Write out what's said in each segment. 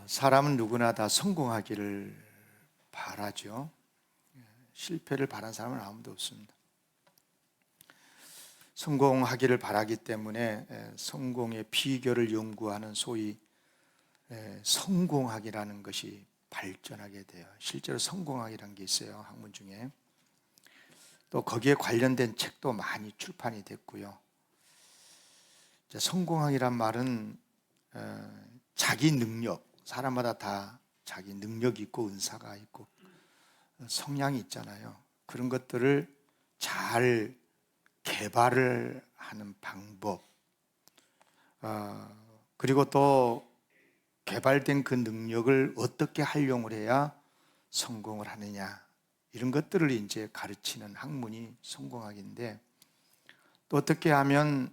사람은 누구나 다 성공하기를 바라죠. 실패를 바란 사람은 아무도 없습니다. 성공하기를 바라기 때문에 성공의 비결을 연구하는 소위 성공학이라는 것이 발전하게 돼요. 실제로 성공학이라는 게 있어요. 학문 중에. 또 거기에 관련된 책도 많이 출판이 됐고요. 성공학이란 말은 자기 능력, 사람마다 다 자기 능력이 있고 은사가 있고 성향이 있잖아요. 그런 것들을 잘 개발을 하는 방법, 그리고 또 개발된 그 능력을 어떻게 활용을 해야 성공을 하느냐, 이런 것들을 이제 가르치는 학문이 성공학인데, 또 어떻게 하면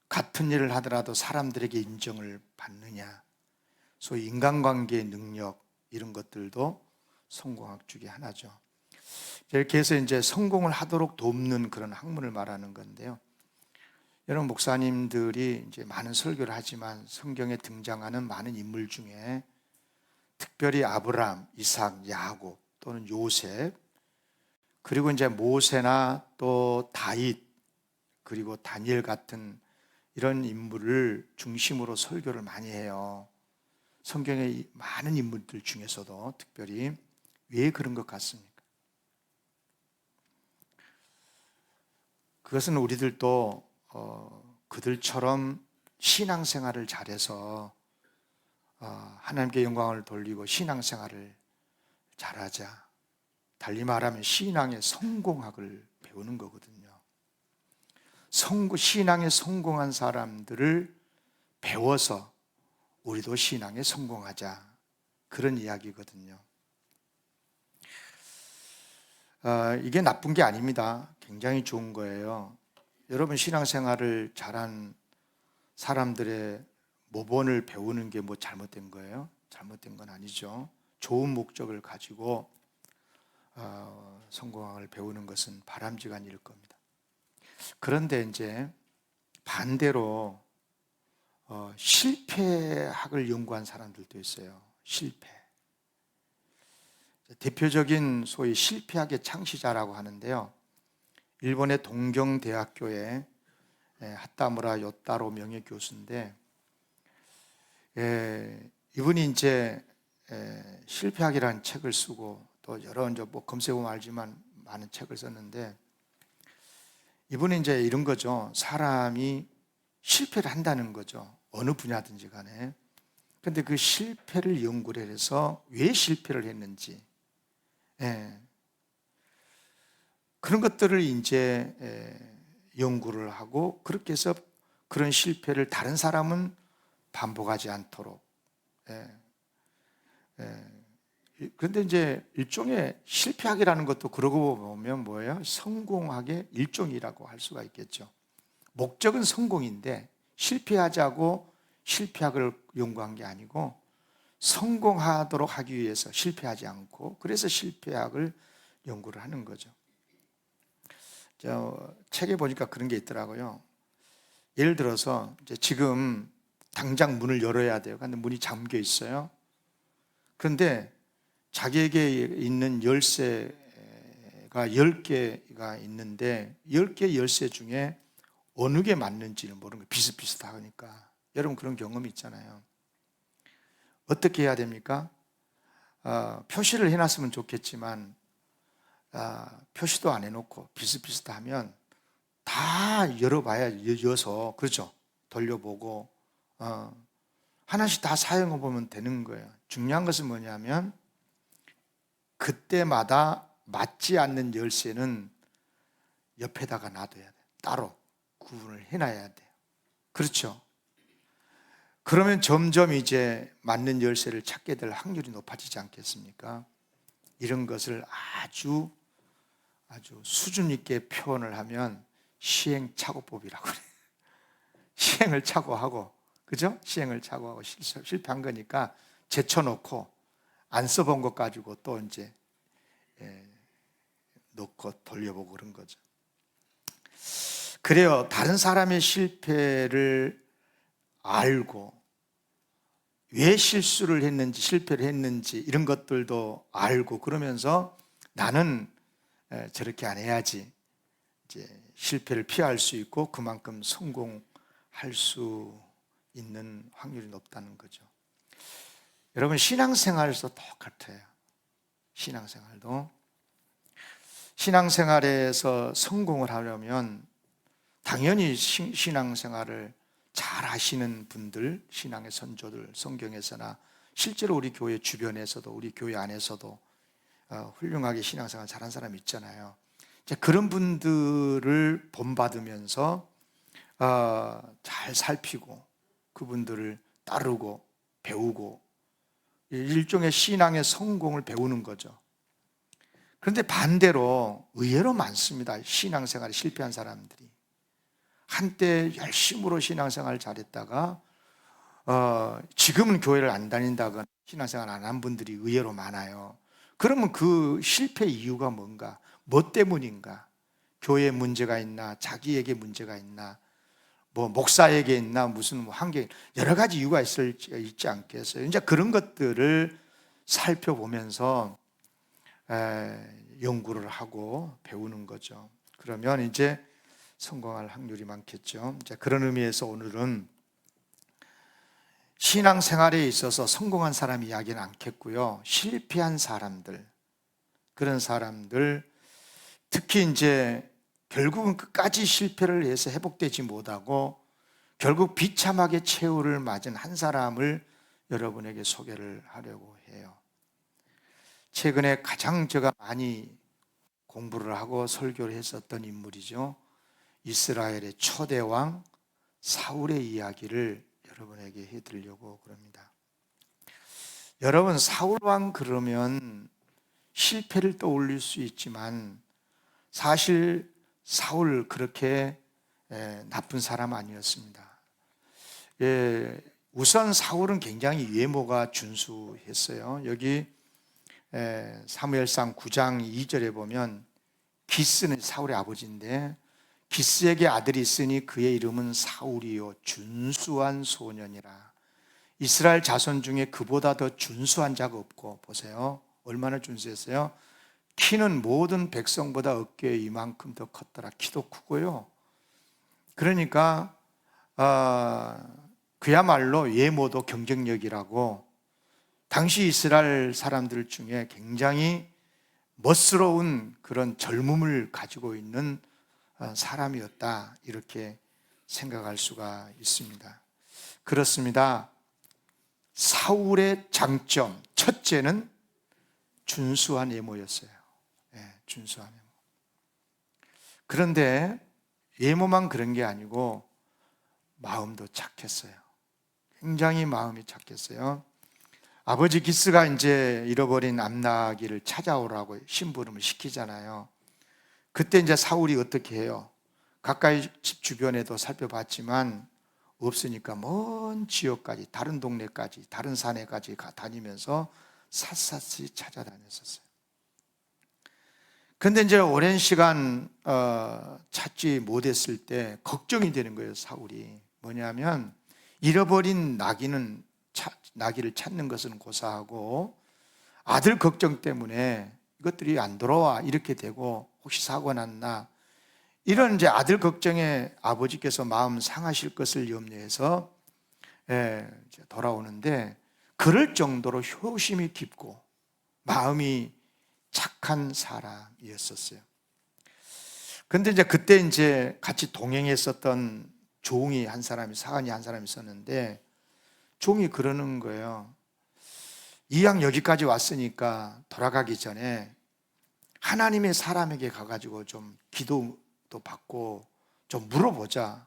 같은 일을 하더라도 사람들에게 인정을 받느냐, 소위 인간관계의 능력, 이런 것들도 성공학 중에 하나죠. 이렇게 해서 이제 성공을 하도록 돕는 그런 학문을 말하는 건데요. 여러분, 목사님들이 이제 많은 설교를 하지만 성경에 등장하는 많은 인물 중에 특별히 아브라함, 이삭, 야곱 또는 요셉, 그리고 이제 모세나 또 다윗, 그리고 다니엘 같은 이런 인물을 중심으로 설교를 많이 해요. 성경의 많은 인물들 중에서도 특별히. 왜 그런 것 같습니까? 그것은 우리들도 그들처럼 신앙생활을 잘해서 하나님께 영광을 돌리고 신앙생활을 잘하자, 달리 말하면 신앙의 성공학을 배우는 거거든요. 신앙에 성공한 사람들을 배워서 우리도 신앙에 성공하자, 그런 이야기거든요. 이게 나쁜 게 아닙니다. 굉장히 좋은 거예요. 여러분, 신앙생활을 잘한 사람들의 모본을 배우는 게 뭐 잘못된 거예요? 잘못된 건 아니죠. 좋은 목적을 가지고 성공학을 배우는 것은 바람직한 일일 겁니다. 그런데 이제 반대로 실패학을 연구한 사람들도 있어요. 실패. 대표적인 소위 실패학의 창시자라고 하는데요, 일본의 동경대학교의 하타무라 요타로 명예교수인데, 이분이 이제 실패학이라는 책을 쓰고 또 여러 이제 뭐 검색해보면 알지만 많은 책을 썼는데, 이분은 이제 이런 거죠. 사람이 실패를 한다는 거죠. 어느 분야든지 간에. 근데 그 실패를 연구를 해서 왜 실패를 했는지, 그런 것들을 이제 연구를 하고, 그렇게 해서 그런 실패를 다른 사람은 반복하지 않도록. 그런데 이제 일종의 실패학이라는 것도 그러고 보면 뭐예요? 성공학의 일종이라고 할 수가 있겠죠. 목적은 성공인데 실패하자고 실패학을 연구한 게 아니고, 성공하도록 하기 위해서 실패하지 않고, 그래서 실패학을 연구를 하는 거죠. 책에 보니까 그런 게 있더라고요. 예를 들어서 이제 지금 당장 문을 열어야 돼요. 근데 문이 잠겨 있어요. 그런데 자기에게 있는 열쇠가 10개가 있는데 10개 열쇠 중에 어느 게 맞는지는 모르는 거예요. 비슷비슷하니까. 여러분, 그런 경험이 있잖아요. 어떻게 해야 됩니까? 표시를 해놨으면 좋겠지만 표시도 안 해놓고 비슷비슷하면 다 열어봐야 여서, 그렇죠? 돌려보고 하나씩 다 사용해보면 되는 거예요. 중요한 것은 뭐냐면 그때마다 맞지 않는 열쇠는 옆에다가 놔둬야 돼요. 따로 구분을 해놔야 돼요. 그렇죠? 그러면 점점 이제 맞는 열쇠를 찾게 될 확률이 높아지지 않겠습니까? 이런 것을 아주 수준 있게 표현을 하면 시행착오법이라고 그래요. 시행을 착오하고, 그죠? 시행을 착오하고 실패한 거니까 제쳐놓고 안 써본 것 가지고 또 이제 놓고 돌려보고 그런 거죠. 그래요. 다른 사람의 실패를 알고 왜 실수를 했는지, 실패를 했는지 이런 것들도 알고, 그러면서 나는 저렇게 안 해야지, 이제 실패를 피할 수 있고 그만큼 성공할 수 있는 확률이 높다는 거죠. 여러분, 신앙생활에서 똑같아요. 신앙생활에서 성공을 하려면 당연히 신앙생활을 잘 하시는 분들, 신앙의 선조들, 성경에서나 실제로 우리 교회 주변에서도, 우리 교회 안에서도 훌륭하게 신앙생활 잘한 사람 있잖아요. 이제 그런 분들을 본받으면서 잘 살피고 그분들을 따르고 배우고 일종의 신앙의 성공을 배우는 거죠. 그런데 반대로 의외로 많습니다. 신앙생활에 실패한 사람들이. 한때 열심으로 신앙생활을 잘했다가 지금은 교회를 안 다닌다거나 신앙생활 안 한 분들이 의외로 많아요. 그러면 그 실패 이유가 뭔가? 뭐 때문인가? 교회에 문제가 있나? 자기에게 문제가 있나? 뭐 목사에게 있나? 무슨 환경, 여러 가지 이유가 있지 않겠어요? 이제 그런 것들을 살펴보면서 연구를 하고 배우는 거죠. 그러면 이제 성공할 확률이 많겠죠. 이제 그런 의미에서 오늘은 신앙생활에 있어서 성공한 사람 이야기는 않겠고요. 실패한 사람들, 그런 사람들, 특히 이제 결국은 끝까지 실패를 해서 회복되지 못하고 결국 비참하게 최후를 맞은 한 사람을 여러분에게 소개를 하려고 해요. 최근에 가장 제가 많이 공부를 하고 설교를 했었던 인물이죠. 이스라엘의 초대왕 사울의 이야기를 여러분에게 해드리려고 그럽니다. 여러분, 사울왕 그러면 실패를 떠올릴 수 있지만 사실 사울 그렇게 나쁜 사람 아니었습니다. 우선 사울은 굉장히 외모가 준수했어요. 여기 사무엘상 9장 2절에 보면 기스는 사울의 아버지인데 기스에게 아들이 있으니 그의 이름은 사울이요 준수한 소년이라. 이스라엘 자손 중에 그보다 더 준수한 자가 없고, 보세요, 얼마나 준수했어요. 키는 모든 백성보다 어깨에 이만큼 더 컸더라. 키도 크고요. 그러니까 그야말로 외모도 경쟁력이라고, 당시 이스라엘 사람들 중에 굉장히 멋스러운 그런 젊음을 가지고 있는 사람이었다, 이렇게 생각할 수가 있습니다. 그렇습니다. 사울의 장점 첫째는 준수한 외모였어요. 준수한 외모. 그런데 외모만 그런 게 아니고 마음도 착했어요. 굉장히 마음이 착했어요. 아버지 기스가 이제 잃어버린 암나기를 찾아오라고 심부름을 시키잖아요. 그때 이제 사울이 어떻게 해요? 가까이 집 주변에도 살펴봤지만 없으니까 먼 지역까지, 다른 동네까지, 다른 산에까지 다니면서 샅샅이 찾아다녔었어요. 근데 이제 오랜 시간 찾지 못했을 때 걱정이 되는 거예요, 사울이. 뭐냐면 잃어버린 나귀를 찾는 것은 고사하고 아들 걱정 때문에 이것들이 안 돌아와 이렇게 되고 혹시 사고 났나, 이런 이제 아들 걱정에 아버지께서 마음 상하실 것을 염려해서 돌아오는데, 그럴 정도로 효심이 깊고 마음이 착한 사람이었었어요. 근데 이제 그때 이제 같이 동행했었던 종이 한 사람이, 사관이 한 사람이 있었는데, 종이 그러는 거예요. 이왕 여기까지 왔으니까 돌아가기 전에 하나님의 사람에게 가가지고 좀 기도도 받고 좀 물어보자.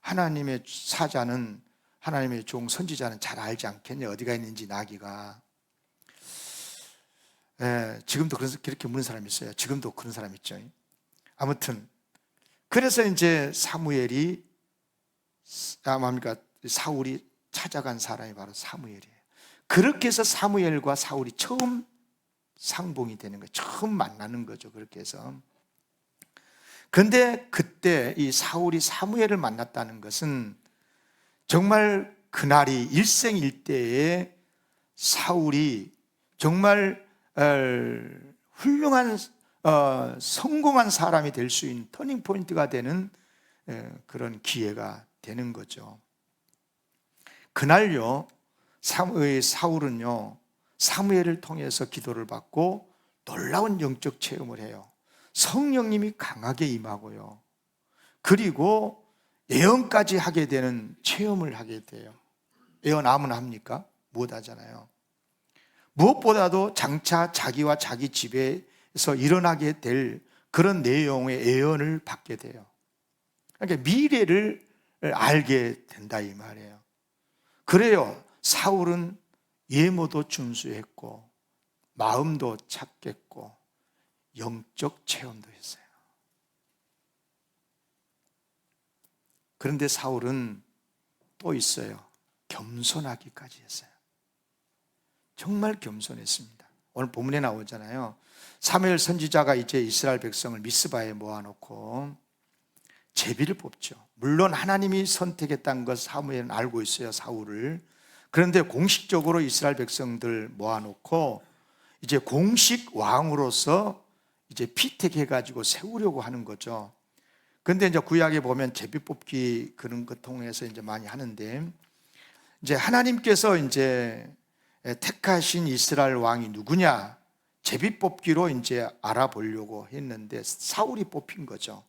하나님의 사자는, 하나님의 종 선지자는 잘 알지 않겠냐, 어디가 있는지 나귀가. 지금도 그렇게 묻는 사람이 있어요. 지금도 그런 사람 있죠. 아무튼 그래서 이제 사울이 찾아간 사람이 바로 사무엘이에요. 그렇게 해서 사무엘과 사울이 처음 상봉이 되는 거예요. 처음 만나는 거죠. 그렇게 해서. 그런데 그때 이 사울이 사무엘을 만났다는 것은 정말 그날이 일생일대에 사울이 정말 훌륭한 성공한 사람이 될 수 있는 터닝 포인트가 되는 그런 기회가 되는 거죠. 그날요, 사울은요 사무엘을 통해서 기도를 받고 놀라운 영적 체험을 해요. 성령님이 강하게 임하고요, 그리고 예언까지 하게 되는 체험을 하게 돼요. 예언 아무나 합니까? 못 하잖아요. 무엇보다도 장차 자기와 자기 집에서 일어나게 될 그런 내용의 예언을 받게 돼요. 그러니까 미래를 알게 된다 이 말이에요. 그래요, 사울은 예모도 준수했고 마음도 착했고 영적 체험도 했어요. 그런데 사울은 또 있어요. 겸손하기까지 했어요. 정말 겸손했습니다. 오늘 본문에 나오잖아요. 사무엘 선지자가 이제 이스라엘 백성을 미스바에 모아놓고 제비를 뽑죠. 물론 하나님이 선택했다는 것 사무엘은 알고 있어요, 사울을. 그런데 공식적으로 이스라엘 백성들 모아놓고 이제 공식 왕으로서 이제 피택해가지고 세우려고 하는 거죠. 그런데 이제 구약에 보면 제비 뽑기 그런 것 통해서 이제 많이 하는데, 이제 하나님께서 이제 택하신 이스라엘 왕이 누구냐, 제비 뽑기로 이제 알아보려고 했는데 사울이 뽑힌 거죠.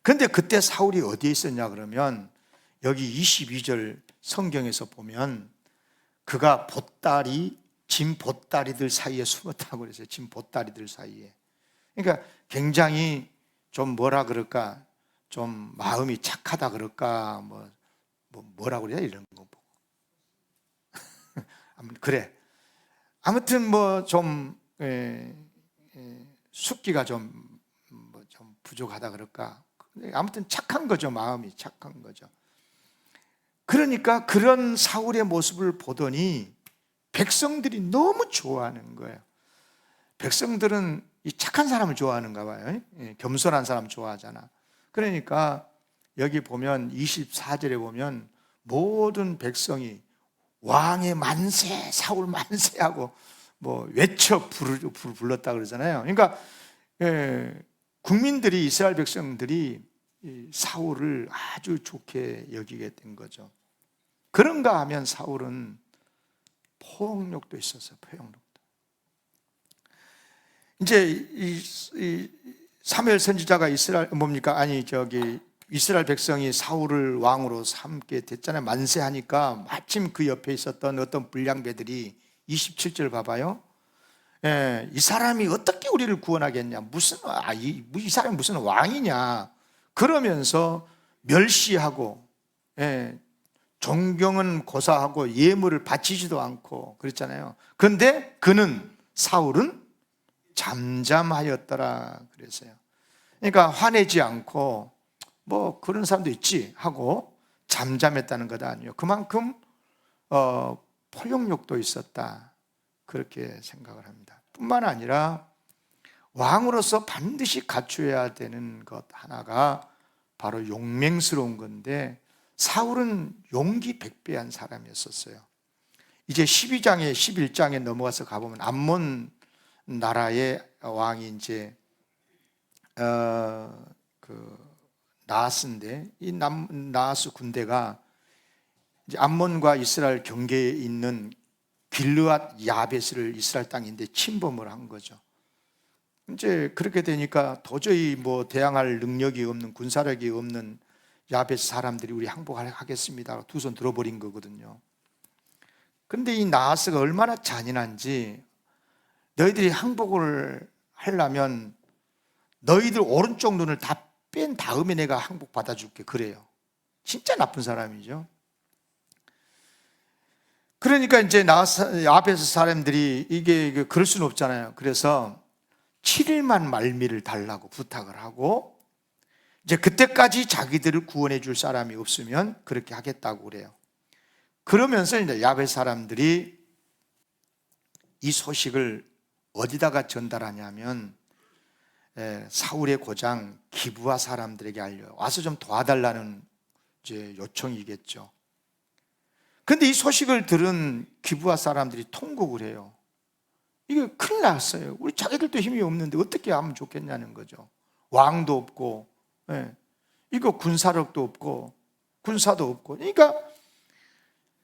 그런데 그때 사울이 어디에 있었냐 그러면 여기 22절 성경에서 보면 그가 짐 보따리들 사이에 숨었다고 그랬어요. 짐 보따리들 사이에. 그러니까 굉장히 좀 뭐라 그럴까, 좀 마음이 착하다 그럴까, 뭐라고 그래야 이런 거 보고. 그래. 아무튼 좀 숙기가 좀 부족하다 그럴까. 아무튼 착한 거죠. 마음이 착한 거죠. 그러니까 그런 사울의 모습을 보더니 백성들이 너무 좋아하는 거예요. 백성들은 이 착한 사람을 좋아하는가 봐요. 겸손한 사람 좋아하잖아. 그러니까 여기 보면 24절에 보면 모든 백성이 왕의 만세, 사울 만세하고 외쳐 불렀다 그러잖아요. 그러니까 국민들이, 이스라엘 백성들이 사울을 아주 좋게 여기게 된 거죠. 그런가 하면 사울은 포용력도 있었어요. 포용력도. 이제 이 사무엘 선지자가 이스라엘 백성이 사울을 왕으로 삼게 됐잖아요. 만세하니까 마침 그 옆에 있었던 어떤 불량배들이 27절 봐봐요. 이 사람이 어떻게 우리를 구원하겠냐, 이 사람이 무슨 왕이냐, 그러면서 멸시하고 존경은 고사하고 예물을 바치지도 않고 그랬잖아요. 그런데 사울은 잠잠하였더라 그랬어요. 그러니까 화내지 않고 그런 사람도 있지 하고 잠잠했다는 것 아니에요. 그만큼 포용력도 있었다, 그렇게 생각을 합니다. 뿐만 아니라 왕으로서 반드시 갖춰야 되는 것 하나가 바로 용맹스러운 건데, 사울은 용기 백배한 사람이었어요. 이제 12장에 11장에 넘어가서 가보면 암몬 나라의 왕이 이제 나하스인데, 이 나하스 군대가 이제 암몬과 이스라엘 경계에 있는 길르앗 야베스를 이스라엘 땅인데 침범을 한 거죠. 이제 그렇게 되니까 도저히 대항할 능력이 없는, 군사력이 없는 야베스 사람들이 우리 항복하겠습니다 두 손 들어버린 거거든요. 그런데 이 나하스가 얼마나 잔인한지, 너희들이 항복을 하려면 너희들 오른쪽 눈을 다 뺀 다음에 내가 항복 받아줄게, 그래요. 진짜 나쁜 사람이죠. 그러니까 이제 야베스 사람들이 이게 그럴 수는 없잖아요. 그래서 7일만 말미를 달라고 부탁을 하고, 이제 그때까지 자기들을 구원해 줄 사람이 없으면 그렇게 하겠다고 그래요. 그러면서 이제 야베스 사람들이 이 소식을 어디다가 전달하냐면 사울의 고장 기브아 사람들에게 알려요. 와서 좀 도와달라는 이제 요청이겠죠. 근데 이 소식을 들은 기브아 사람들이 통곡을 해요. 이게 큰일 났어요. 우리 자기들도 힘이 없는데 어떻게 하면 좋겠냐는 거죠. 왕도 없고, 이거 군사력도 없고, 군사도 없고. 그러니까,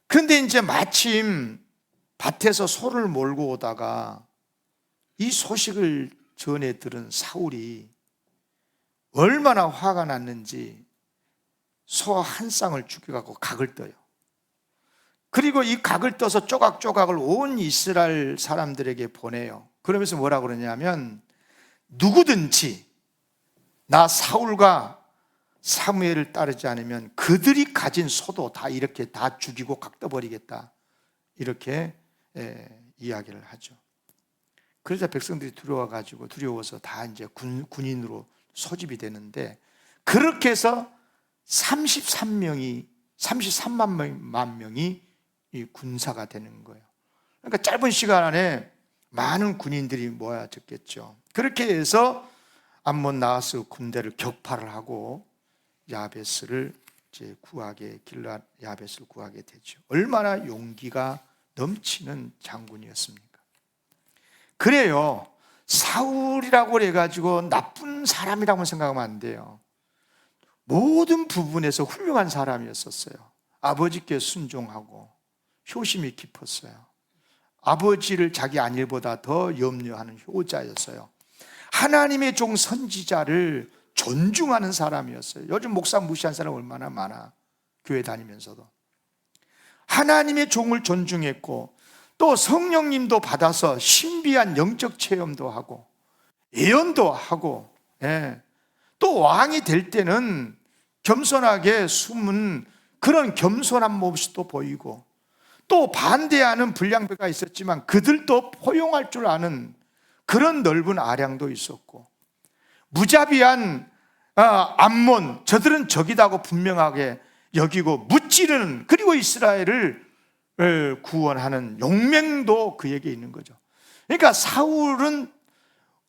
그런데 이제 마침 밭에서 소를 몰고 오다가 이 소식을 전해 들은 사울이 얼마나 화가 났는지 소 한 쌍을 죽여갖고 각을 떠요. 그리고 이 각을 떠서 조각조각을 온 이스라엘 사람들에게 보내요. 그러면서 뭐라 그러냐면, 누구든지 나 사울과 사무엘을 따르지 않으면 그들이 가진 소도 다 이렇게 다 죽이고 각 떠버리겠다, 이렇게 이야기를 하죠. 그러자 백성들이 두려워서 다 이제 군인으로 소집이 되는데, 그렇게 해서 33만 명이 이 군사가 되는 거예요. 그러니까 짧은 시간 안에 많은 군인들이 모여졌겠죠. 그렇게 해서 암몬 나하스 군대를 격파를 하고 야베스를 이제 길앗 야베스를 구하게 되죠. 얼마나 용기가 넘치는 장군이었습니까? 그래요. 사울이라고 해가지고 나쁜 사람이라고 생각하면 안 돼요. 모든 부분에서 훌륭한 사람이었었어요. 아버지께 순종하고 효심이 깊었어요. 아버지를 자기 아들보다 더 염려하는 효자였어요. 하나님의 종 선지자를 존중하는 사람이었어요. 요즘 목사 무시한 사람 얼마나 많아, 교회 다니면서도. 하나님의 종을 존중했고, 또 성령님도 받아서 신비한 영적 체험도 하고 예언도 하고, 또 왕이 될 때는 겸손하게 숨은 그런 겸손한 모습도 보이고, 또 반대하는 불량배가 있었지만 그들도 포용할 줄 아는 그런 넓은 아량도 있었고, 무자비한 암몬, 저들은 적이다고 분명하게 여기고 무찌르는, 그리고 이스라엘을 구원하는 용맹도 그에게 있는 거죠. 그러니까 사울은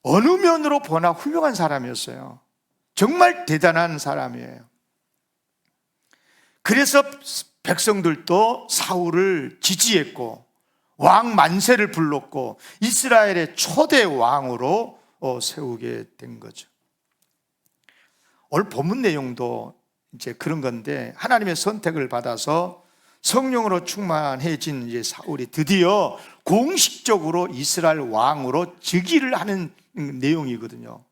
어느 면으로 보나 훌륭한 사람이었어요. 정말 대단한 사람이에요. 그래서 백성들도 사울을 지지했고 왕 만세를 불렀고 이스라엘의 초대 왕으로 세우게 된 거죠. 오늘 본문 내용도 이제 그런 건데, 하나님의 선택을 받아서 성령으로 충만해진 이제 사울이 드디어 공식적으로 이스라엘 왕으로 즉위를 하는 내용이거든요.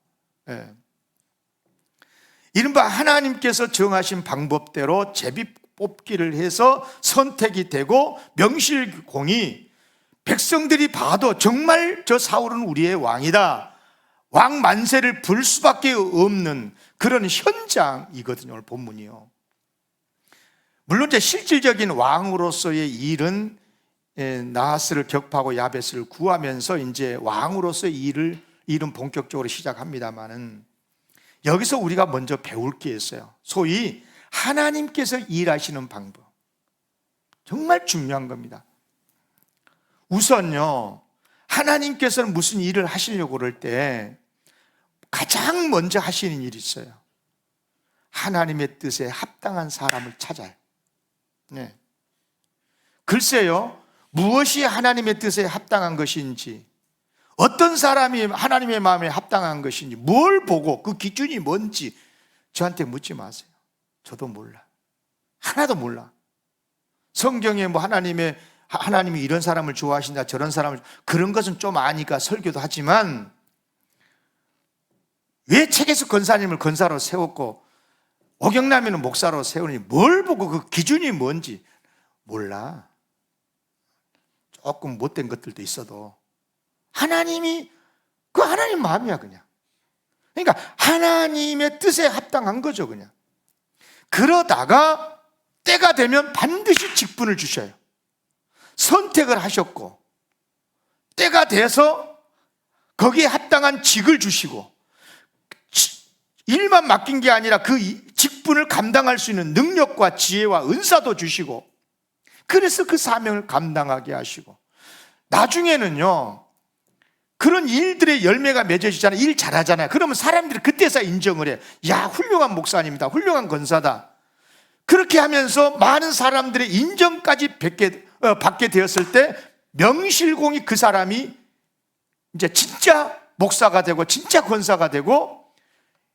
이른바 하나님께서 정하신 방법대로 제비 뽑기를 해서 선택이 되고 명실공히 백성들이 봐도 정말 저 사울은 우리의 왕이다, 왕 만세를 불 수밖에 없는 그런 현장이거든요, 오늘 본문이요. 물론 이제 실질적인 왕으로서의 일은 나하스를 격파하고 야베스를 구하면서 이제 왕으로서의 일은 본격적으로 시작합니다만은, 여기서 우리가 먼저 배울 게 있어요. 소위 하나님께서 일하시는 방법, 정말 중요한 겁니다. 우선요, 하나님께서는 무슨 일을 하시려고 그럴 때 가장 먼저 하시는 일이 있어요. 하나님의 뜻에 합당한 사람을 찾아요. 글쎄요, 무엇이 하나님의 뜻에 합당한 것인지, 어떤 사람이 하나님의 마음에 합당한 것인지, 뭘 보고 그 기준이 뭔지 저한테 묻지 마세요. 저도 몰라. 하나도 몰라. 성경에 뭐 하나님이 이런 사람을 좋아하신다, 저런 사람을, 그런 것은 좀 아니까 설교도 하지만, 왜 책에서 권사님을 권사로 세웠고 오경남이는 목사로 세우니 뭘 보고 그 기준이 뭔지 몰라. 조금 못된 것들도 있어도 하나님이, 그 하나님 마음이야 그냥. 그러니까 하나님의 뜻에 합당한 거죠 그냥. 그러다가 때가 되면 반드시 직분을 주셔요. 선택을 하셨고 때가 돼서 거기에 합당한 직을 주시고, 일만 맡긴 게 아니라 그 직분을 감당할 수 있는 능력과 지혜와 은사도 주시고, 그래서 그 사명을 감당하게 하시고, 나중에는요 그런 일들의 열매가 맺어지잖아요. 일 잘하잖아요. 그러면 사람들이 그때서 인정을 해. 야, 훌륭한 목사님이다, 훌륭한 권사다. 그렇게 하면서 많은 사람들의 인정까지 받게 되었을 때 명실공히 그 사람이 이제 진짜 목사가 되고 진짜 권사가 되고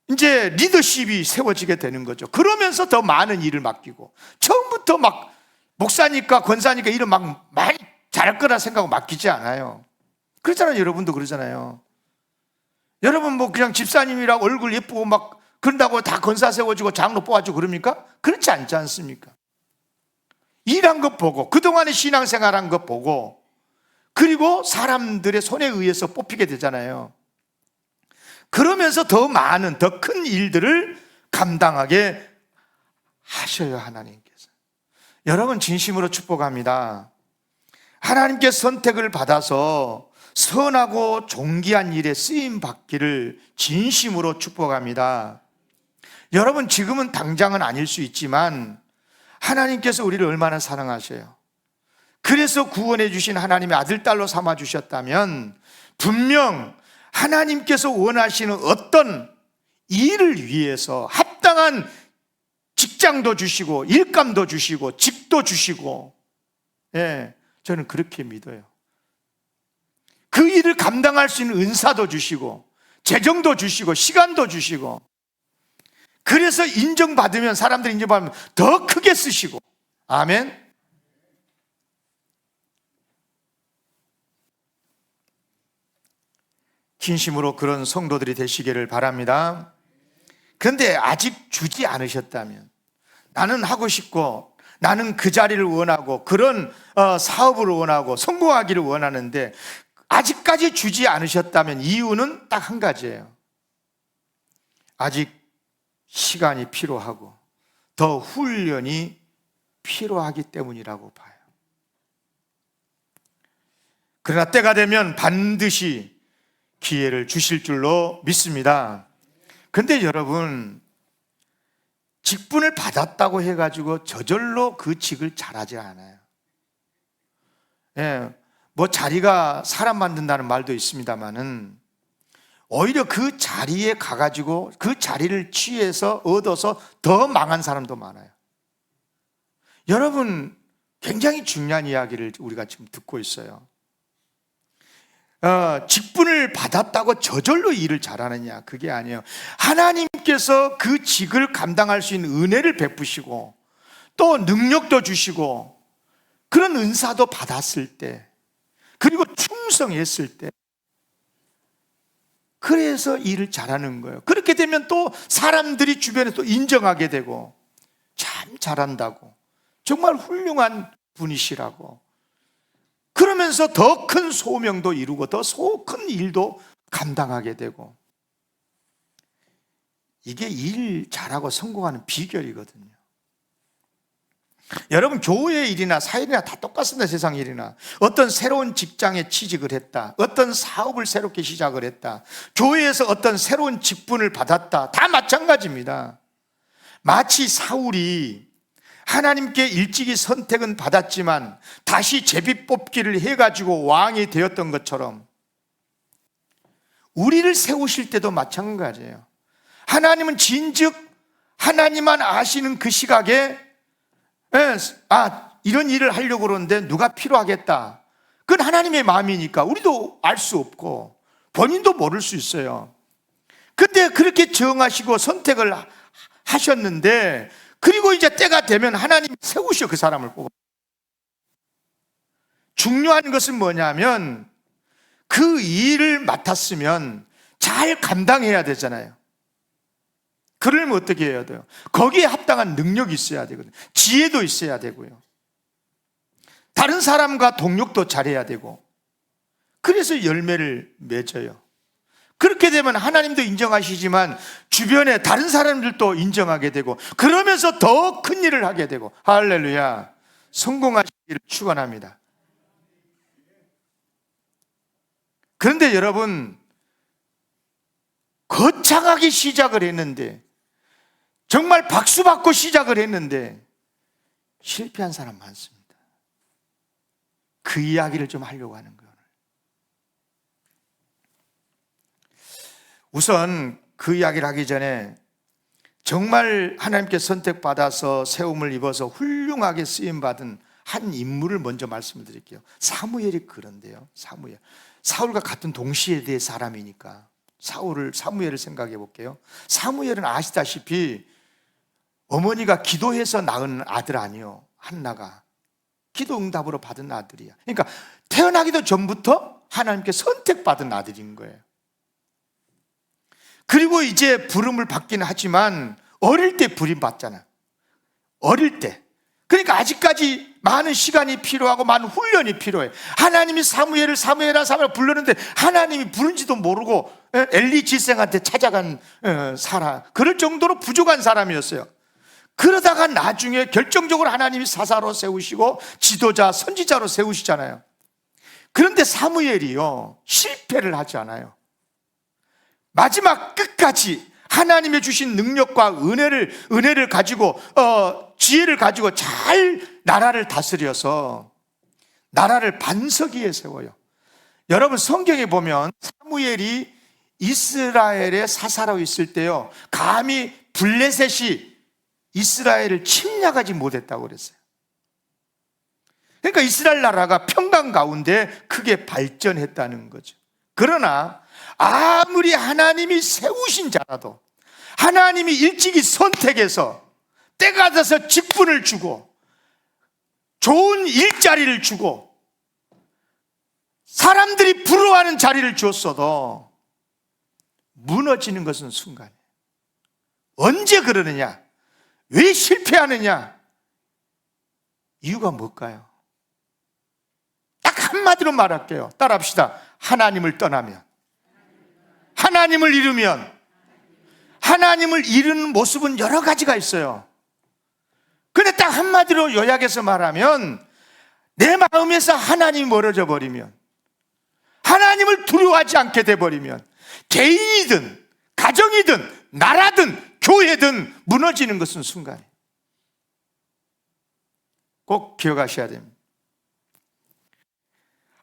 이제 리더십이 세워지게 되는 거죠. 그러면서 더 많은 일을 맡기고, 처음부터 막 목사니까 권사니까 일을 막 많이 잘할 거라 생각하고 맡기지 않아요. 그렇잖아요. 여러분도 그러잖아요. 여러분 뭐 그냥 집사님이라고 얼굴 예쁘고 막 그런다고 다 권사 세워주고 장로 뽑아주고 그럽니까? 그렇지 않지 않습니까? 일한 것 보고, 그동안의 신앙생활한 것 보고, 그리고 사람들의 손에 의해서 뽑히게 되잖아요. 그러면서 더 많은, 더 큰 일들을 감당하게 하셔요, 하나님께서. 여러분 진심으로 축복합니다. 하나님께 선택을 받아서 선하고 존귀한 일에 쓰임 받기를 진심으로 축복합니다. 여러분 지금은 당장은 아닐 수 있지만 하나님께서 우리를 얼마나 사랑하셔요. 그래서 구원해 주신 하나님의 아들, 딸로 삼아 주셨다면 분명 하나님께서 원하시는 어떤 일을 위해서 합당한 직장도 주시고 일감도 주시고 집도 주시고, 저는 그렇게 믿어요. 그 일을 감당할 수 있는 은사도 주시고 재정도 주시고 시간도 주시고, 그래서 인정받으면, 사람들이 인정받으면 더 크게 쓰시고. 아멘. 진심으로 그런 성도들이 되시기를 바랍니다. 그런데 아직 주지 않으셨다면, 나는 하고 싶고 나는 그 자리를 원하고 그런 사업을 원하고 성공하기를 원하는데 아직까지 주지 않으셨다면 이유는 딱 한 가지예요. 아직 시간이 필요하고 더 훈련이 필요하기 때문이라고 봐요. 그러나 때가 되면 반드시 기회를 주실 줄로 믿습니다. 근데 여러분, 직분을 받았다고 해가지고 저절로 그 직을 잘하지 않아요. 뭐 자리가 사람 만든다는 말도 있습니다만은 오히려 그 자리에 가가지고 그 자리를 취해서 얻어서 더 망한 사람도 많아요. 여러분, 굉장히 중요한 이야기를 우리가 지금 듣고 있어요. 직분을 받았다고 저절로 일을 잘하느냐, 그게 아니에요. 하나님께서 그 직을 감당할 수 있는 은혜를 베푸시고 또 능력도 주시고 그런 은사도 받았을 때, 그리고 충성했을 때, 그래서 일을 잘하는 거예요. 그렇게 되면 또 사람들이 주변에 또 인정하게 되고, 참 잘한다고, 정말 훌륭한 분이시라고, 그러면서 더 큰 소명도 이루고 더 큰 일도 감당하게 되고, 이게 일 잘하고 성공하는 비결이거든요. 여러분, 교회 일이나 사일이나 다 똑같습니다. 세상 일이나. 어떤 새로운 직장에 취직을 했다, 어떤 사업을 새롭게 시작을 했다, 교회에서 어떤 새로운 직분을 받았다, 다 마찬가지입니다. 마치 사울이 하나님께 일찍이 선택은 받았지만 다시 제비 뽑기를 해가지고 왕이 되었던 것처럼 우리를 세우실 때도 마찬가지예요. 하나님은 진즉 하나님만 아시는 그 시각에 이런 일을 하려고 그러는데 누가 필요하겠다, 그건 하나님의 마음이니까 우리도 알 수 없고 본인도 모를 수 있어요. 근데 그렇게 정하시고 선택을 하셨는데, 그리고 이제 때가 되면 하나님이 세우셔, 그 사람을 뽑아. 중요한 것은 뭐냐면 그 일을 맡았으면 잘 감당해야 되잖아요. 그러면 어떻게 해야 돼요? 거기에 합당한 능력이 있어야 되거든요. 지혜도 있어야 되고요. 다른 사람과 동력도 잘해야 되고, 그래서 열매를 맺어요. 그렇게 되면 하나님도 인정하시지만 주변에 다른 사람들도 인정하게 되고, 그러면서 더 큰 일을 하게 되고, 할렐루야, 성공하시기를 축원합니다. 그런데 여러분, 거창하게 시작을 했는데, 정말 박수 받고 시작을 했는데 실패한 사람 많습니다. 그 이야기를 좀 하려고 하는 거예요. 우선 그 이야기를 하기 전에 정말 하나님께 선택받아서 세움을 입어서 훌륭하게 쓰임받은 한 인물을 먼저 말씀을 드릴게요. 사무엘이 그런데요. 사무엘. 사울과 같은 동시대의 사람이니까 사무엘을 생각해 볼게요. 사무엘은 아시다시피 어머니가 기도해서 낳은 아들 아니요, 한나가 기도 응답으로 받은 아들이야. 그러니까 태어나기도 전부터 하나님께 선택받은 아들인 거예요. 그리고 이제 부름을 받기는 하지만 어릴 때 부름받잖아. 어릴 때. 그러니까 아직까지 많은 시간이 필요하고 많은 훈련이 필요해. 하나님이 사무엘을 불렀는데 하나님이 부른지도 모르고 엘리 질생한테 찾아간 사람, 그럴 정도로 부족한 사람이었어요. 그러다가 나중에 결정적으로 하나님이 사사로 세우시고 지도자, 선지자로 세우시잖아요. 그런데 사무엘이요, 실패를 하지 않아요. 마지막 끝까지 하나님의 주신 능력과 은혜를 가지고 지혜를 가지고 잘 나라를 다스려서 나라를 반석 위에 세워요. 여러분, 성경에 보면 사무엘이 이스라엘의 사사로 있을 때요, 감히 블레셋이 이스라엘을 침략하지 못했다고 그랬어요. 그러니까 이스라엘 나라가 평강 가운데 크게 발전했다는 거죠. 그러나 아무리 하나님이 세우신 자라도, 하나님이 일찍이 선택해서 때가 돼서 직분을 주고 좋은 일자리를 주고 사람들이 부러워하는 자리를 줬어도 무너지는 것은 순간이에요. 언제 그러느냐? 왜 실패하느냐? 이유가 뭘까요? 딱 한마디로 말할게요. 따라합시다. 하나님을 떠나면, 하나님을 잃으면, 하나님을 잃은 모습은 여러 가지가 있어요. 근데 딱 한마디로 요약해서 말하면, 내 마음에서 하나님이 멀어져 버리면, 하나님을 두려워하지 않게 돼버리면, 개인이든 가정이든 나라든 교회든 무너지는 것은 순간이에요. 꼭 기억하셔야 됩니다.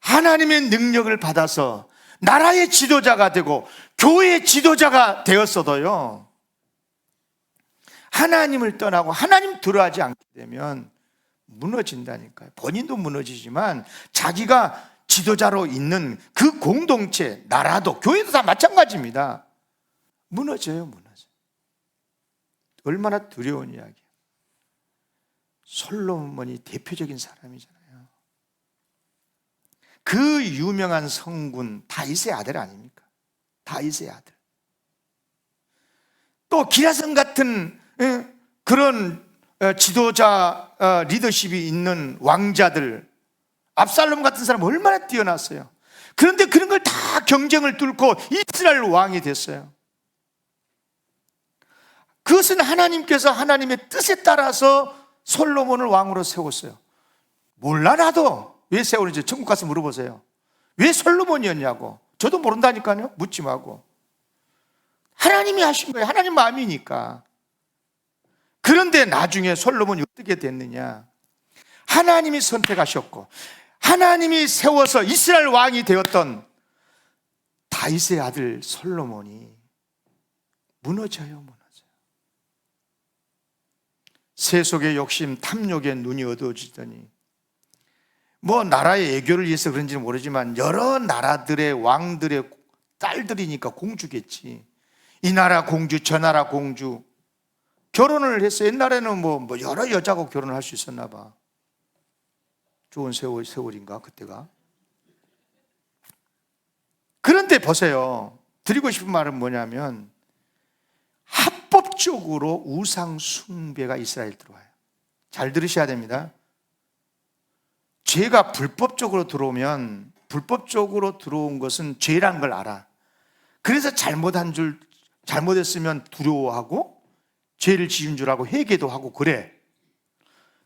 하나님의 능력을 받아서 나라의 지도자가 되고 교회의 지도자가 되었어도요, 하나님을 떠나고 하나님 두려워하지 않게 되면 무너진다니까요. 본인도 무너지지만 자기가 지도자로 있는 그 공동체, 나라도 교회도 다 마찬가지입니다. 무너져요. 얼마나 두려운 이야기예요. 솔로몬이 대표적인 사람이잖아요. 그 유명한 성군 다윗의 아들 아닙니까? 다윗의 아들. 또 기라성 같은 그런 지도자, 리더십이 있는 왕자들, 압살롬 같은 사람 얼마나 뛰어났어요. 그런데 그런 걸 다 경쟁을 뚫고 이스라엘 왕이 됐어요. 그것은 하나님께서 하나님의 뜻에 따라서 솔로몬을 왕으로 세웠어요. 몰라 나도. 왜 세우는지 천국 가서 물어보세요. 왜 솔로몬이었냐고. 저도 모른다니까요. 묻지 말고. 하나님이 하신 거예요. 하나님 마음이니까. 그런데 나중에 솔로몬이 어떻게 됐느냐? 하나님이 선택하셨고 하나님이 세워서 이스라엘 왕이 되었던 다윗의 아들 솔로몬이 무너져요. 세속의 욕심, 탐욕에 눈이 어두워지더니, 뭐 나라의 애교를 위해서 그런지는 모르지만 여러 나라들의 왕들의 딸들이니까 공주겠지. 이 나라 공주, 저 나라 공주 결혼을 해서, 옛날에는 뭐 여러 여자하고 결혼을 할 수 있었나 봐. 좋은 세월인가 그때가. 그런데 보세요. 드리고 싶은 말은 뭐냐면, 합법적으로 우상 숭배가 이스라엘 들어와요. 잘 들으셔야 됩니다. 죄가 불법적으로 들어오면, 불법적으로 들어온 것은 죄란 걸 알아. 그래서 잘못했으면 두려워하고 죄를 지은 줄 알고 회개도 하고 그래.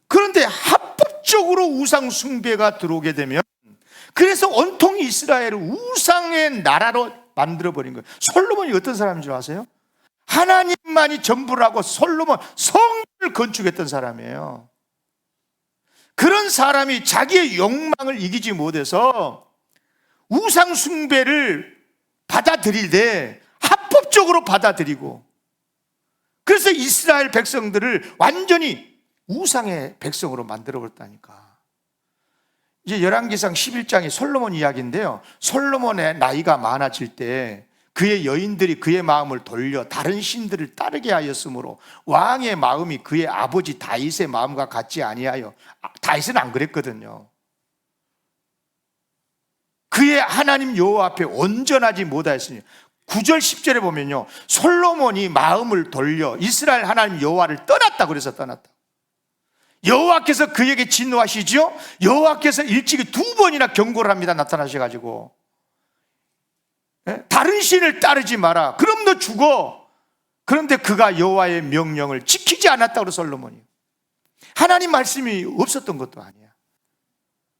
그런데 합법적으로 우상 숭배가 들어오게 되면, 그래서 온통이 이스라엘을 우상의 나라로 만들어버린 거예요. 솔로몬이 어떤 사람인 줄 아세요? 하나님만이 전부라고 솔로몬 성을 건축했던 사람이에요. 그런 사람이 자기의 욕망을 이기지 못해서 우상 숭배를 받아들이되 합법적으로 받아들이고, 그래서 이스라엘 백성들을 완전히 우상의 백성으로 만들어버렸다니까. 이제 열왕기상 11장이 솔로몬 이야기인데요, 솔로몬의 나이가 많아질 때 그의 여인들이 그의 마음을 돌려 다른 신들을 따르게 하였으므로 왕의 마음이 그의 아버지 다윗의 마음과 같지 아니하여, 다윗은 안 그랬거든요. 그의 하나님 여호와 앞에 온전하지 못하였으니 9절 10절에 보면요, 솔로몬이 마음을 돌려 이스라엘 하나님 여호와를 떠났다 그래서 떠났다. 여호와께서 그에게 진노하시죠. 여호와께서 일찍이 2번이나 경고를 합니다. 나타나셔가지고 다른 신을 따르지 마라, 그럼 너 죽어. 그런데 그가 여호와의 명령을 지키지 않았다고 솔로몬이. 하나님 말씀이 없었던 것도 아니야,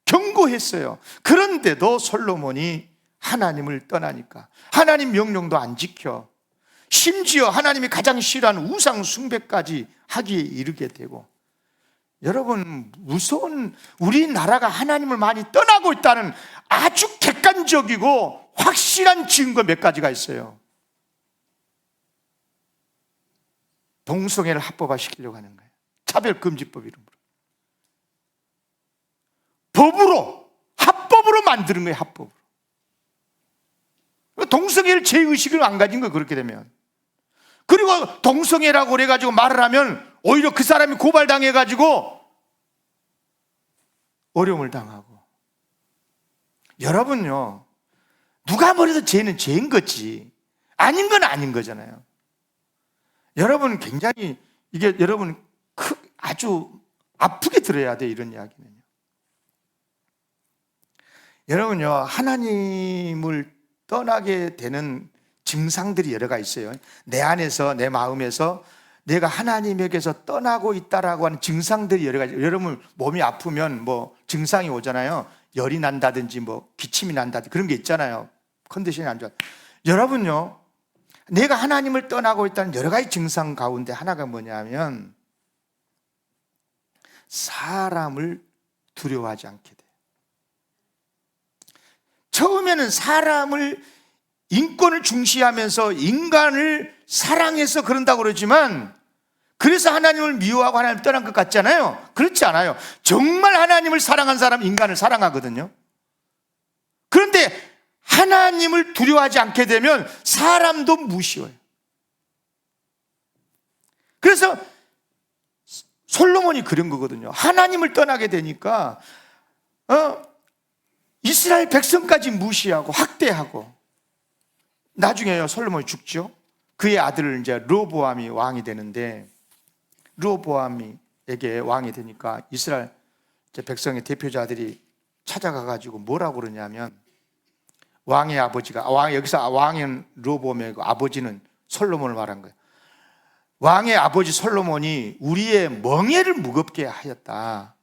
경고했어요. 그런데도 솔로몬이 하나님을 떠나니까 하나님 명령도 안 지켜, 심지어 하나님이 가장 싫어하는 우상 숭배까지 하기에 이르게 되고, 여러분, 무서운, 우리나라가 하나님을 많이 떠나고 있다는 아주 객관적이고 확실한 증거 몇 가지가 있어요. 동성애를 합법화시키려고 하는 거예요. 차별금지법 이름으로. 법으로, 합법으로 만드는 거예요. 합법으로. 동성애를 죄의식을 안 가진 거예요, 그렇게 되면. 그리고 동성애라고 그래가지고 말을 하면 오히려 그 사람이 고발당해가지고 어려움을 당하고. 여러분요, 누가 뭐래도 죄는 죄인 거지 아닌 건 아닌 거잖아요. 여러분, 굉장히 이게 여러분 아주 아프게 들어야 돼, 이런 이야기는요. 여러분요, 하나님을 떠나게 되는 증상들이 여러 가지 있어요. 내 안에서, 내 마음에서 내가 하나님에게서 떠나고 있다라고 하는 증상들이 여러 가지. 여러분 몸이 아프면 뭐 증상이 오잖아요. 열이 난다든지 뭐 기침이 난다든지 그런 게 있잖아요. 컨디션이 안 좋아. 여러분요, 내가 하나님을 떠나고 있다는 여러 가지 증상 가운데 하나가 뭐냐면 사람을 두려워하지 않게 돼. 처음에는 사람을, 인권을 중시하면서 인간을 사랑해서 그런다고 그러지만, 그래서 하나님을 미워하고 하나님을 떠난 것 같잖아요. 그렇지 않아요. 정말 하나님을 사랑한 사람은 인간을 사랑하거든요. 그런데 하나님을 두려워하지 않게 되면 사람도 무시해요. 그래서 솔로몬이 그런 거거든요. 하나님을 떠나게 되니까 이스라엘 백성까지 무시하고 학대하고, 나중에요 솔로몬이 죽죠. 그의 아들 이제 르호보암이 왕이 되는데, 르호보암에게 왕이 되니까 이스라엘 백성의 대표자들이 찾아가가지고 뭐라고 그러냐면, 왕의 아버지가, 여기서 왕은 르호보암이고 아버지는 솔로몬을 말한 거예요. 왕의 아버지 솔로몬이 우리의 멍에를 무겁게 하였다.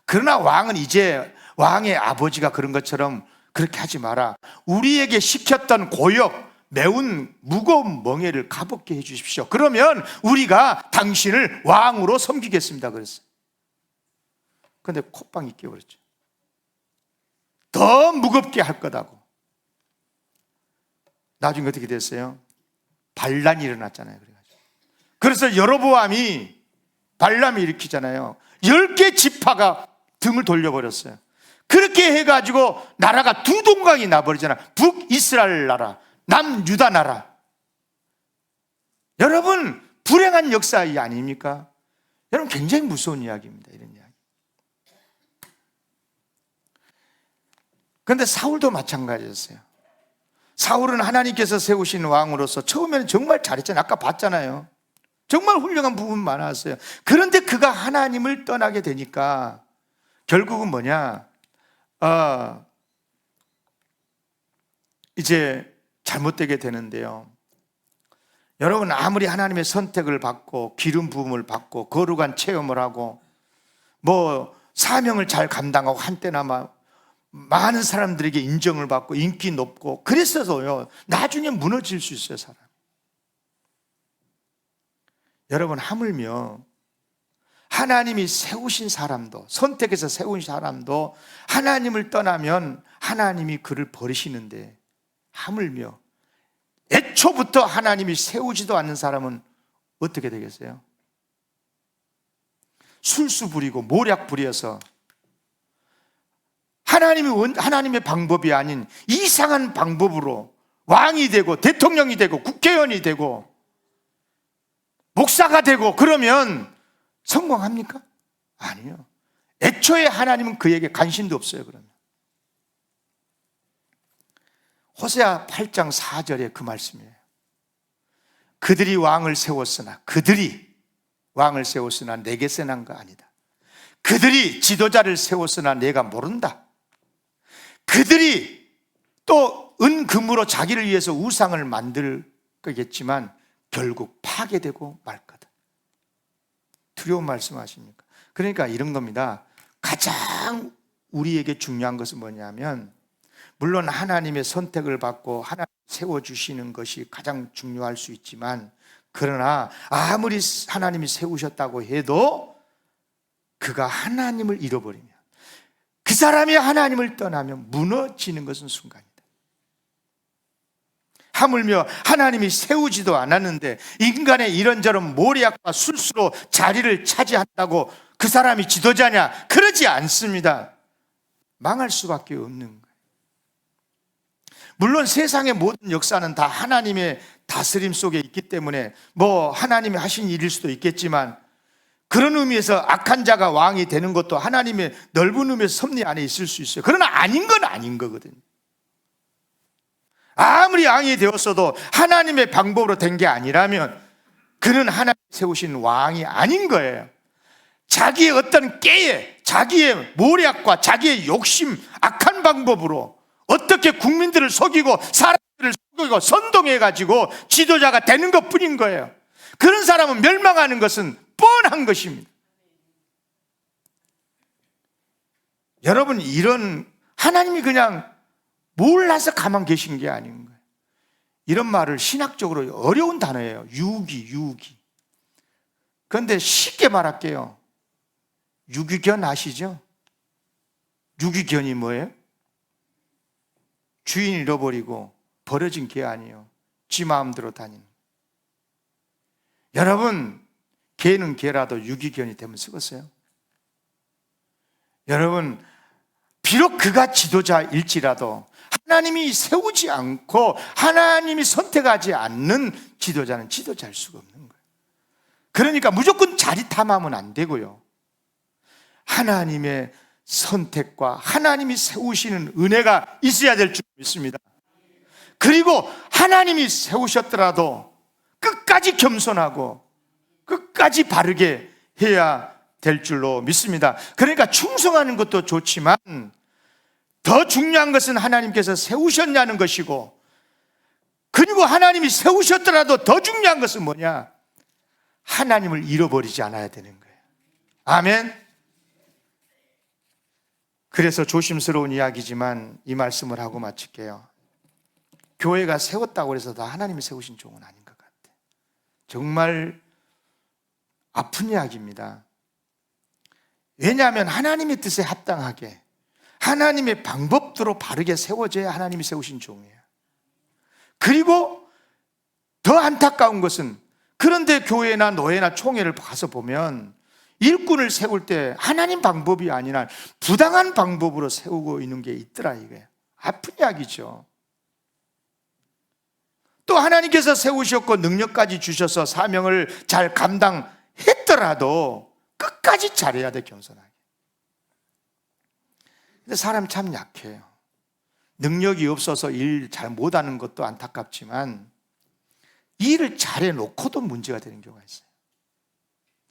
그러나 왕은 이제 왕의 아버지가 그런 것처럼 그렇게 하지 마라. 우리에게 시켰던 고역, 매운 무거운 멍에를 가볍게 해 주십시오. 그러면 우리가 당신을 왕으로 섬기겠습니다. 그랬어요. 그런데 콧방이 끼어버렸죠. 더 무겁게 할 거다고. 나중에 어떻게 됐어요? 반란이 일어났잖아요. 그래서 여로보암이 반란을 일으키잖아요. 10개 지파가 등을 돌려버렸어요. 그렇게 해가지고 나라가 두 동강이 나버리잖아요. 북이스라엘 나라, 남유다 나라. 여러분, 불행한 역사 아닙니까? 여러분, 굉장히 무서운 이야기입니다. 이런 이야기. 그런데 사울도 마찬가지였어요. 사울은 하나님께서 세우신 왕으로서 처음에는 정말 잘했잖아요. 아까 봤잖아요. 정말 훌륭한 부분 많았어요. 그런데 그가 하나님을 떠나게 되니까 결국은 뭐냐? 이제 잘못되게 되는데요. 여러분, 아무리 하나님의 선택을 받고 기름 부음을 받고 거룩한 체험을 하고 뭐 사명을 잘 감당하고 한때나마 많은 사람들에게 인정을 받고 인기 높고 그랬어도요, 나중에 무너질 수 있어요, 사람. 여러분, 하물며 하나님이 세우신 사람도, 선택해서 세운 사람도 하나님을 떠나면 하나님이 그를 버리시는데, 하물며 애초부터 하나님이 세우지도 않는 사람은 어떻게 되겠어요? 술수 부리고 모략 부려서 하나님의 방법이 아닌 이상한 방법으로 왕이 되고 대통령이 되고 국회의원이 되고 목사가 되고 그러면 성공합니까? 아니요. 애초에 하나님은 그에게 관심도 없어요. 그러면 호세아 8장 4절에 그 말씀이에요. 그들이 왕을 세웠으나 내게 난 거 아니다. 그들이 지도자를 세웠으나 내가 모른다. 그들이 또 은금으로 자기를 위해서 우상을 만들 거겠지만 결국 파괴되고 말 거다. 두려운 말씀 하십니까? 그러니까 이런 겁니다. 가장 우리에게 중요한 것은 뭐냐면, 물론 하나님의 선택을 받고 하나님 세워주시는 것이 가장 중요할 수 있지만, 그러나 아무리 하나님이 세우셨다고 해도 그가 하나님을 잃어버리면, 그 사람이 하나님을 떠나면 무너지는 것은 순간이다. 하물며 하나님이 세우지도 않았는데 인간의 이런저런 모략과 술수로 자리를 차지한다고 그 사람이 지도자냐? 그러지 않습니다. 망할 수밖에 없는 거예요. 물론 세상의 모든 역사는 다 하나님의 다스림 속에 있기 때문에 하나님이 하신 일일 수도 있겠지만, 그런 의미에서 악한 자가 왕이 되는 것도 하나님의 넓은 의미에서 섭리 안에 있을 수 있어요. 그러나 아닌 건 아닌 거거든요. 아무리 왕이 되었어도 하나님의 방법으로 된 게 아니라면 그는 하나님 세우신 왕이 아닌 거예요. 자기의 어떤 깨에, 자기의 모략과 자기의 욕심, 악한 방법으로 어떻게 국민들을 속이고 사람들을 속이고 선동해가지고 지도자가 되는 것뿐인 거예요. 그런 사람은 멸망하는 것은 뻔한 것입니다. 여러분, 이런 하나님이 그냥 몰라서 가만 계신 게 아닌 거예요. 이런 말을 신학적으로 어려운 단어예요. 유기. 그런데 쉽게 말할게요. 유기견 아시죠? 유기견이 뭐예요? 주인 잃어버리고 버려진 개 아니에요. 지 마음대로 다니는. 여러분, 개는 개라도 유기견이 되면 쓰겠어요? 여러분, 비록 그가 지도자일지라도 하나님이 세우지 않고 하나님이 선택하지 않는 지도자는 지도자일 수가 없는 거예요. 그러니까 무조건 자리 탐하면 안 되고요. 하나님의 선택과 하나님이 세우시는 은혜가 있어야 될 줄 믿습니다. 그리고 하나님이 세우셨더라도 끝까지 겸손하고 끝까지 바르게 해야 될 줄로 믿습니다. 그러니까 충성하는 것도 좋지만 더 중요한 것은 하나님께서 세우셨냐는 것이고, 그리고 하나님이 세우셨더라도 더 중요한 것은 뭐냐? 하나님을 잃어버리지 않아야 되는 거예요. 아멘. 그래서 조심스러운 이야기지만 이 말씀을 하고 마칠게요. 교회가 세웠다고 해서 다 하나님이 세우신 종은 아닌 것 같아요. 정말 아픈 이야기입니다. 왜냐하면 하나님의 뜻에 합당하게 하나님의 방법대로 바르게 세워져야 하나님이 세우신 종이에요. 그리고 더 안타까운 것은, 그런데 교회나 노회나 총회를 가서 보면 일꾼을 세울 때 하나님 방법이 아니라 부당한 방법으로 세우고 있는 게 있더라. 이게 아픈 이야기죠. 또 하나님께서 세우셨고 능력까지 주셔서 사명을 잘 감당했더라도 끝까지 잘해야 돼, 겸손하게. 근데 사람 참 약해요. 능력이 없어서 일 잘 못하는 것도 안타깝지만 일을 잘해놓고도 문제가 되는 경우가 있어요.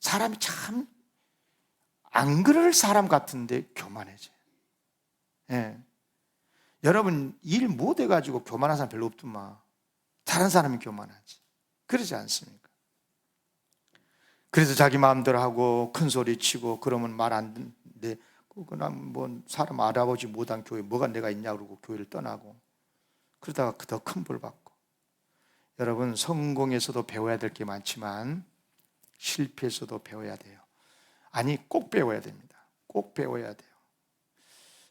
사람이 참 안 그럴 사람 같은데 교만해져요. 예. 여러분, 일 못해가지고 교만한 사람 별로 없더만. 다른 사람이 교만하지. 그러지 않습니까? 그래서 자기 마음대로 하고 큰 소리 치고 그러면 말 안 듣는데, 그냥 사람 알아보지 못한 교회 뭐가 내가 있냐 그러고 교회를 떠나고, 그러다가 더 큰 벌 받고. 여러분, 성공에서도 배워야 될 게 많지만 실패에서도 배워야 돼요. 아니, 꼭 배워야 됩니다. 꼭 배워야 돼요.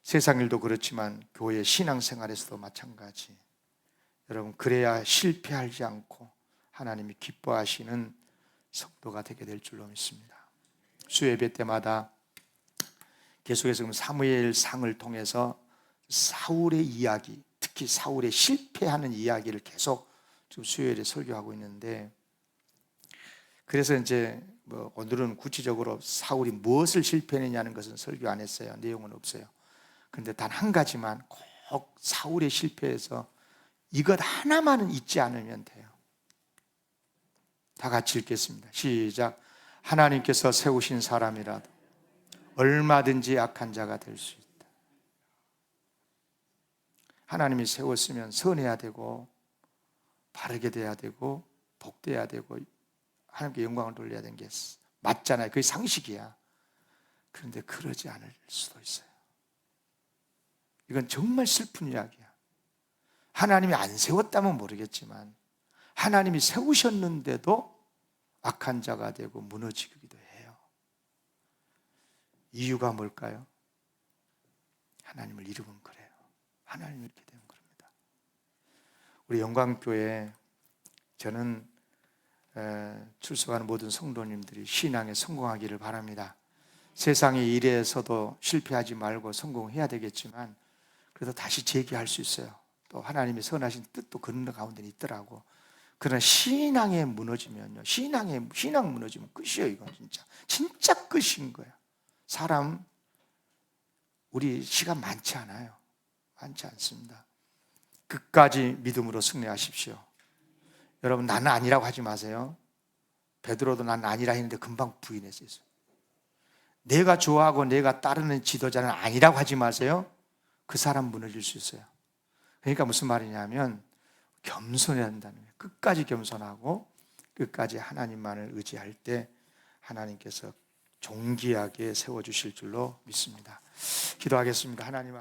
세상 일도 그렇지만 교회 신앙생활에서도 마찬가지. 여러분, 그래야 실패하지 않고 하나님이 기뻐하시는 성도가 되게 될 줄로 믿습니다. 수요예배 때마다 계속해서 사무엘상을 통해서 사울의 이야기, 특히 사울의 실패하는 이야기를 계속 지금 수요일에 설교하고 있는데, 그래서 이제 오늘은 구체적으로 사울이 무엇을 실패했느냐는 것은 설교 안 했어요. 내용은 없어요. 그런데 단 한 가지만 꼭 사울의 실패에서 이것 하나만은 잊지 않으면 돼요. 다 같이 읽겠습니다. 시작. 하나님께서 세우신 사람이라도 얼마든지 악한 자가 될 수 있다. 하나님이 세웠으면 선해야 되고 바르게 돼야 되고 복돼야 되고 하나님께 영광을 돌려야 되는 게 맞잖아요. 그게 상식이야. 그런데 그러지 않을 수도 있어요. 이건 정말 슬픈 이야기야. 하나님이 안 세웠다면 모르겠지만 하나님이 세우셨는데도 악한 자가 되고 무너지기도 해요. 이유가 뭘까요? 하나님을 잃으면 그래요. 하나님을 잃게 되면 그럽니다. 우리 영광교회, 저는 출석하는 모든 성도님들이 신앙에 성공하기를 바랍니다. 세상의 일에서도 실패하지 말고 성공해야 되겠지만 그래도 다시 재기할 수 있어요. 또 하나님의 선하신 뜻도 그런 가운데 있더라고. 그러나 신앙에 무너지면요, 신앙 무너지면 끝이에요. 이건 진짜 끝인 거야. 사람, 우리 시간 많지 않아요. 많지 않습니다. 끝까지 믿음으로 승리하십시오. 여러분, 나는 아니라고 하지 마세요. 베드로도 나는 아니라 했는데 금방 부인했어요. 내가 좋아하고 내가 따르는 지도자는 아니라고 하지 마세요. 그 사람 무너질 수 있어요. 그러니까 무슨 말이냐면 겸손해야 한다는 거예요. 끝까지 겸손하고 끝까지 하나님만을 의지할 때 하나님께서 존귀하게 세워주실 줄로 믿습니다. 기도하겠습니다. 하나님 아버지,